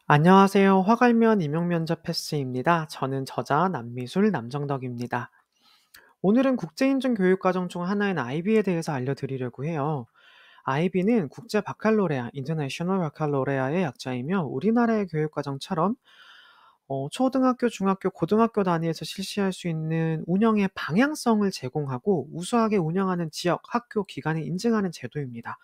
안녕하세요. 화갈면 임용면접 패스입니다. 저는 저자 남미술 남정덕입니다. 오늘은 국제인증교육과정 중 하나인 IB에 대해서 알려드리려고 해요. IB는 국제 바칼로레아, 인터내셔널 바칼로레아의 약자이며 우리나라의 교육과정처럼 초등학교, 중학교, 고등학교 단위에서 실시할 수 있는 운영의 방향성을 제공하고 우수하게 운영하는 지역, 학교, 기관이 인증하는 제도입니다.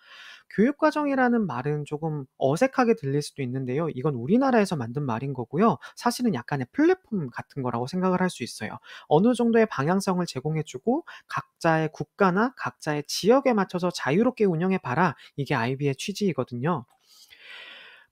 교육과정이라는 말은 조금 어색하게 들릴 수도 있는데요. 이건 우리나라에서 만든 말인 거고요. 사실은 약간의 플랫폼 같은 거라고 생각을 할 수 있어요. 어느 정도의 방향성을 제공해 주고 각자의 국가나 각자의 지역에 맞춰서 자유롭게 운영해 봐라. 이게 IB의 취지이거든요.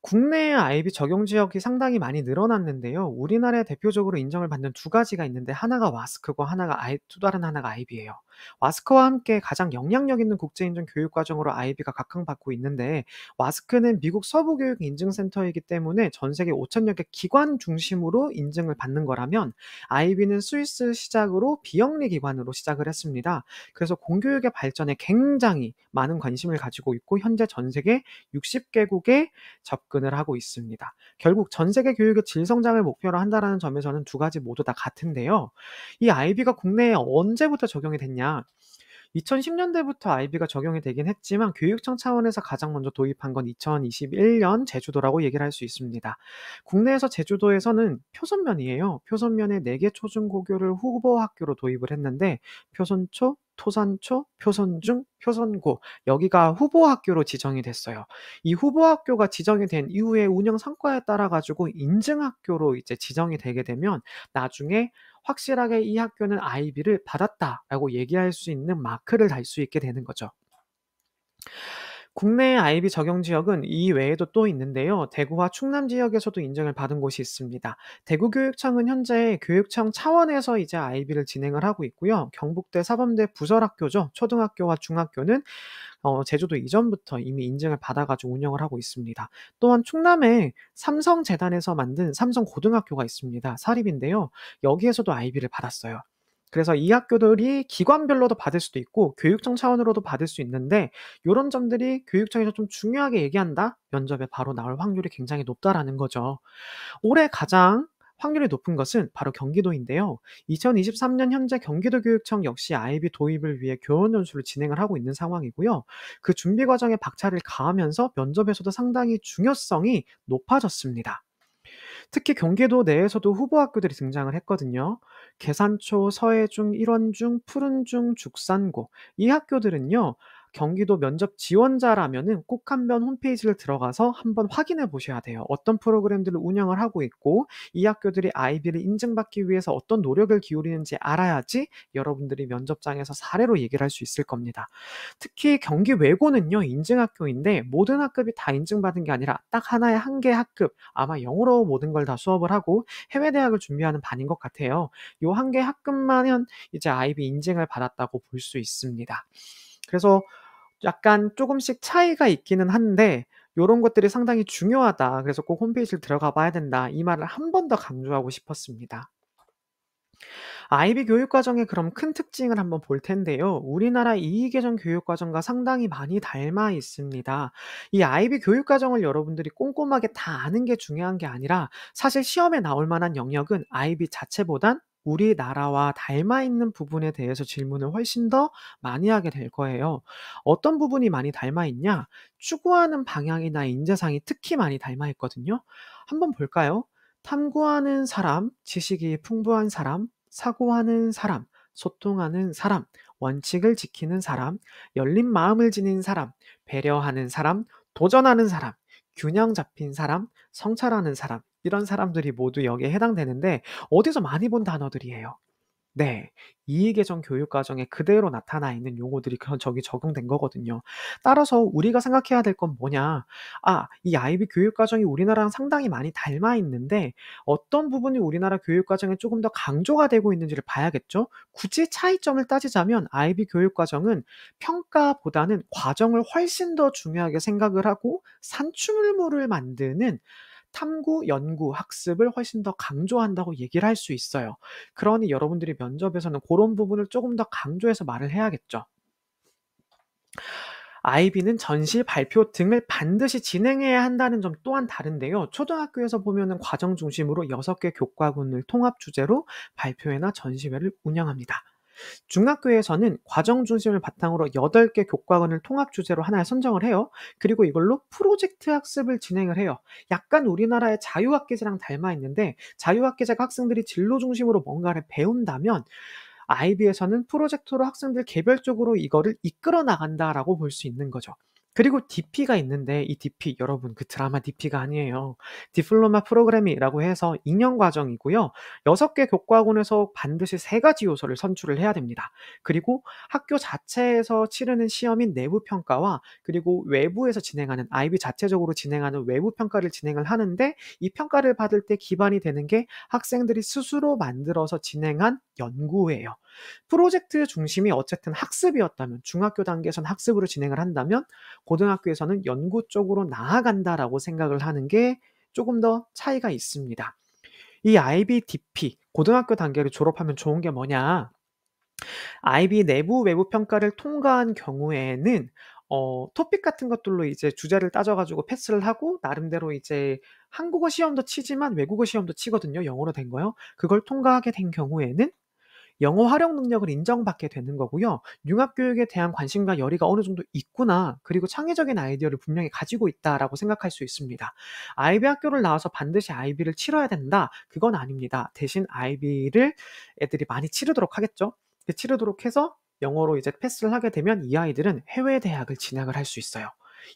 국내의 IB 적용 지역이 상당히 많이 늘어났는데요. 우리나라에 대표적으로 인정을 받는 두 가지가 있는데 하나가 와스크고 또 다른 하나가 IB예요. 와스크와 함께 가장 영향력 있는 국제인증 교육과정으로 IB가 각광받고 있는데 와스크는 미국 서부교육인증센터이기 때문에 전 세계 5천여 개 기관 중심으로 인증을 받는 거라면 IB는 스위스 시작으로 비영리 기관으로 시작을 했습니다. 그래서 공교육의 발전에 굉장히 많은 관심을 가지고 있고 현재 전 세계 60개국에 접근을 하고 있습니다. 결국 전 세계 교육의 질 성장을 목표로 한다라는 점에서는 두 가지 모두 다 같은데요. 이 IB가 국내에 언제부터 적용이 됐냐? 2010년대부터 IB가 적용이 되긴 했지만 교육청 차원에서 가장 먼저 도입한 건 2021년 제주도라고 얘기를 할 수 있습니다. 국내에서 제주도에서는 표선면이에요. 표선면에 4개 초중고교를 후보 학교로 도입을 했는데 표선초, 토산초, 표선중, 표선고 여기가 후보 학교로 지정이 됐어요. 이 후보 학교가 지정이 된 이후에 운영 성과에 따라 가지고 인증 학교로 이제 지정이 되게 되면 나중에 확실하게 이 학교는 IB를 받았다라고 얘기할 수 있는 마크를 달 수 있게 되는 거죠. 국내 IB 적용 지역은 이 외에도 또 있는데요. 대구와 충남 지역에서도 인증을 받은 곳이 있습니다. 대구교육청은 현재 교육청 차원에서 이제 IB를 진행을 하고 있고요. 경북대 사범대 부설학교죠. 초등학교와 중학교는 제주도 이전부터 이미 인증을 받아 가지고 운영을 하고 있습니다. 또한 충남에 삼성재단에서 만든 삼성고등학교가 있습니다. 사립인데요. 여기에서도 IB를 받았어요. 그래서 이 학교들이 기관별로도 받을 수도 있고 교육청 차원으로도 받을 수 있는데 요런 점들이 교육청에서 좀 중요하게 얘기한다? 면접에 바로 나올 확률이 굉장히 높다라는 거죠. 올해 가장 확률이 높은 것은 바로 경기도인데요. 2023년 현재 경기도교육청 역시 IB 도입을 위해 교원 연수를 진행을 하고 있는 상황이고요. 그 준비 과정에 박차를 가하면서 면접에서도 상당히 중요성이 높아졌습니다. 특히 경기도 내에서도 후보 학교들이 등장을 했거든요. 계산초, 서해중, 일원중, 푸른중, 죽산고 이 학교들은요. 경기도 면접 지원자라면은 꼭 한번 홈페이지를 들어가서 한번 확인해 보셔야 돼요. 어떤 프로그램들을 운영을 하고 있고 이 학교들이 IB를 인증받기 위해서 어떤 노력을 기울이는지 알아야지 여러분들이 면접장에서 사례로 얘기를 할 수 있을 겁니다. 특히 경기 외고는요. 인증학교인데 모든 학급이 다 인증받은 게 아니라 딱 하나의 한 개 학급 아마 영어로 모든 걸 다 수업을 하고 해외 대학을 준비하는 반인 것 같아요. 요 한 개 학급만은 이제 IB 인증을 받았다고 볼 수 있습니다. 그래서 약간 쪼금씩 차이가 있기는 한데 요런 것들이 상당히 중요하다. 그래서 꼭 홈페이지를 들어가 봐야 된다. 이 말을 한 번 더 강조하고 싶었습니다. IB 교육과정의 그럼 큰 특징을 한번 볼 텐데요. 우리나라 이의계정 교육과정과 상당히 많이 닮아 있습니다. 이 IB 교육과정을 여러분들이 꼼꼼하게 다 아는 게 중요한 게 아니라 사실 시험에 나올 만한 영역은 IB 자체보단 우리나라와 닮아 있는 부분에 대해서 질문을 훨씬 더 많이 하게 될 거예요. 어떤 부분이 많이 닮아 있냐? 추구하는 방향이나 인재상이 특히 많이 닮아 있거든요. 한번 볼까요? 탐구하는 사람, 지식이 풍부한 사람, 사고하는 사람, 소통하는 사람, 원칙을 지키는 사람, 열린 마음을 지닌 사람, 배려하는 사람, 도전하는 사람, 균형 잡힌 사람, 성찰하는 사람, 이런 사람들이 모두 여기에 해당되는데 어디서 많이 본 단어들이에요. 네. 이의계정 교육 과정에 그대로 나타나 있는 용어들이 저기 적용된 거거든요. 따라서 우리가 생각해야 될 건 뭐냐? 이 IB 교육 과정이 우리나라랑 상당히 많이 닮아 있는데 어떤 부분이 우리나라 교육 과정에 조금 더 강조가 되고 있는지를 봐야겠죠? 굳이 차이점을 따지자면 IB 교육 과정은 평가보다는 과정을 훨씬 더 중요하게 생각을 하고 산출물을 만드는 탐구, 연구, 학습을 훨씬 더 강조한다고 얘기를 할 수 있어요. 그러니 여러분들이 면접에서는 고런 부분을 쪼금 더 강조해서 말을 해야겠죠. IB는 전시, 발표 등을 반드시 진행해야 한다는 점 또한 다른데요. 초등학교에서 보면은 과정 중심으로 6개 교과군을 통합 주제로 발표회나 전시회를 운영합니다. 중학교에서는 과정 중심을 바탕으로 8개 교과군을 통합 주제로 하나에 선정을 해요. 그리고 이걸로 프로젝트 학습을 진행을 해요. 약간 우리나라의 자유학기제랑 닮아 있는데, 자유학기제가 학생들이 진로 중심으로 뭔가를 배운다면 IB에서는 프로젝트로 학생들 개별적으로 이거를 이끌어 나간다라고 볼 수 있는 거죠. 그리고 DP가 있는데, 이 DP 여러분 그 드라마 DP가 아니에요. 디플로마 프로그램이라고 해서 2년 과정이고요. 6개 교과군에서 반드시 3 가지 요소를 선출을 해야 됩니다. 그리고 학교 자체에서 치르는 시험인 내부 평가와, 그리고 외부에서 진행하는 IB 자체적으로 진행하는 외부 평가를 진행을 하는데, 이 평가를 받을 때 기반이 되는 게 학생들이 스스로 만들어서 진행한 연구예요. 프로젝트 중심이 어쨌든 학습이었다면, 중학교 단계에서는 학습으로 진행을 한다면 고등학교에서는 연구 쪽으로 나아간다라고 생각을 하는 게 조금 더 차이가 있습니다. 이 IBDP 고등학교 단계를 졸업하면 좋은 게 뭐냐? IB 내부 외부 평가를 통과한 경우에는 토픽 같은 것들로 이제 주제를 따져 가지고 패스를 하고, 나름대로 이제 한국어 시험도 치지만 외국어 시험도 치거든요, 영어로 된 거요. 그걸 통과하게 된 경우에는 영어 활용 능력을 인정받게 되는 거고요. '융합 교육에 대한 관심과 열의가 어느 정도 있구나. 그리고 창의적인 아이디어를 분명히 가지고 있다.'라고 생각할 수 있습니다. IB 학교를 나와서 반드시 IB를 치러야 된다, 그건 아닙니다. 대신 IB를 애들이 많이 치르도록 하겠죠. 치르도록 해서 영어로 이제 패스를 하게 되면 이 아이들은 해외 대학을 진학을 할 수 있어요.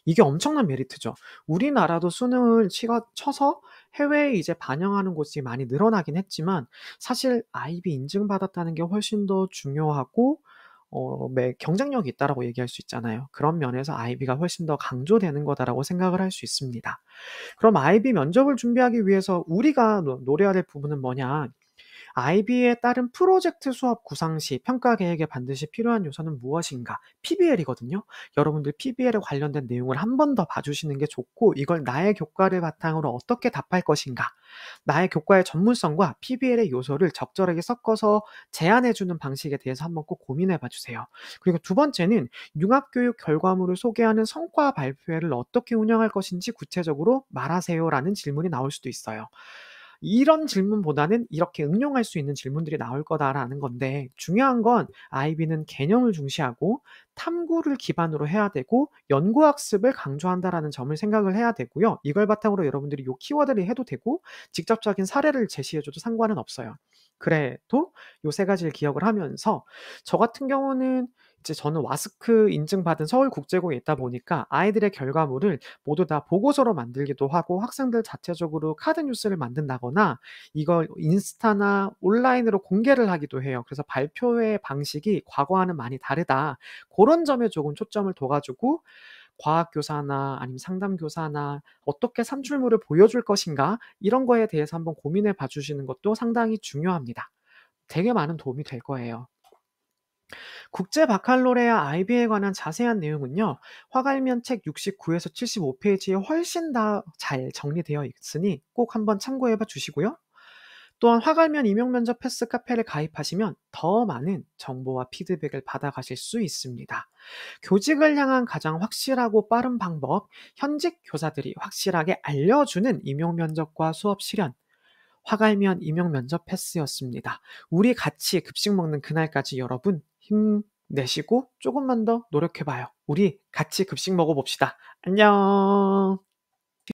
이게 엄청난 메리트죠. 우리나라도 수능을 쳐서 해외에 이제 반영하는 곳이 많이 늘어나긴 했지만, 사실 IB 인증받았다는 게 훨씬 더 중요하고 경쟁력이 있다라고 얘기할 수 있잖아요. 그런 면에서 IB가 훨씬 더 강조되는 거다라고 생각을 할 수 있습니다. 그럼 IB 면접을 준비하기 위해서 우리가 노려야 될 부분은 뭐냐? IB에 따른 프로젝트 수업 구상 시 평가 계획에 반드시 필요한 요소는 무엇인가? PBL이거든요. 여러분들 PBL에 관련된 내용을 한 번 더 봐주시는 게 좋고, 이걸 나의 교과를 바탕으로 어떻게 답할 것인가? 나의 교과의 전문성과 PBL의 요소를 적절하게 섞어서 제안해주는 방식에 대해서 한번 꼭 고민해 봐주세요. 그리고 두 번째는 융합교육 결과물을 소개하는 성과 발표회를 어떻게 운영할 것인지 구체적으로 말하세요라는 질문이 나올 수도 있어요. 이런 질문보다는 이렇게 응용할 수 있는 질문들이 나올 거다라는 건데, 중요한 건 IB는 개념을 중시하고 탐구를 기반으로 해야 되고 연구학습을 강조한다라는 점을 생각을 해야 되고요. 이걸 바탕으로 여러분들이 요 키워드를 해도 되고 직접적인 사례를 제시해 줘도 상관은 없어요. 그래도 요 3 가지를 기억을 하면서, 저 같은 경우는 이제 저는 와스크 인증받은 서울국제고에 있다 보니까 아이들의 결과물을 모두 다 보고서로 만들기도 하고, 학생들 자체적으로 카드 뉴스를 만든다거나 이걸 인스타나 온라인으로 공개를 하기도 해요. 그래서 발표회 방식이 과거와는 많이 다르다, 고런 점에 조금 초점을 둬 가지고 과학 교사나 아니면 상담 교사나 어떻게 산출물을 보여줄 것인가, 이런 거에 대해서 한번 고민해 봐 주시는 것도 상당히 중요합니다. 되게 많은 도움이 될 거예요. 국제 바칼로레아 IB에 관한 자세한 내용은요, 화갈면 책 69에서 75 페이지에 훨씬 더 잘 정리되어 있으니 꼭 한번 참고해 봐 주시고요. 또한 화갈면 임용 면접 패스 카페를 가입하시면 더 많은 정보와 피드백을 받아가실 수 있습니다. 교직을 향한 가장 확실하고 빠른 방법, 현직 교사들이 확실하게 알려주는 임용 면접과 수업 실현, 화갈면 임용 면접 패스였습니다. 우리 같이 급식 먹는 그날까지 여러분 힘내시고 조금만 더 노력해봐요. 우리 같이 급식 먹어봅시다. 안녕.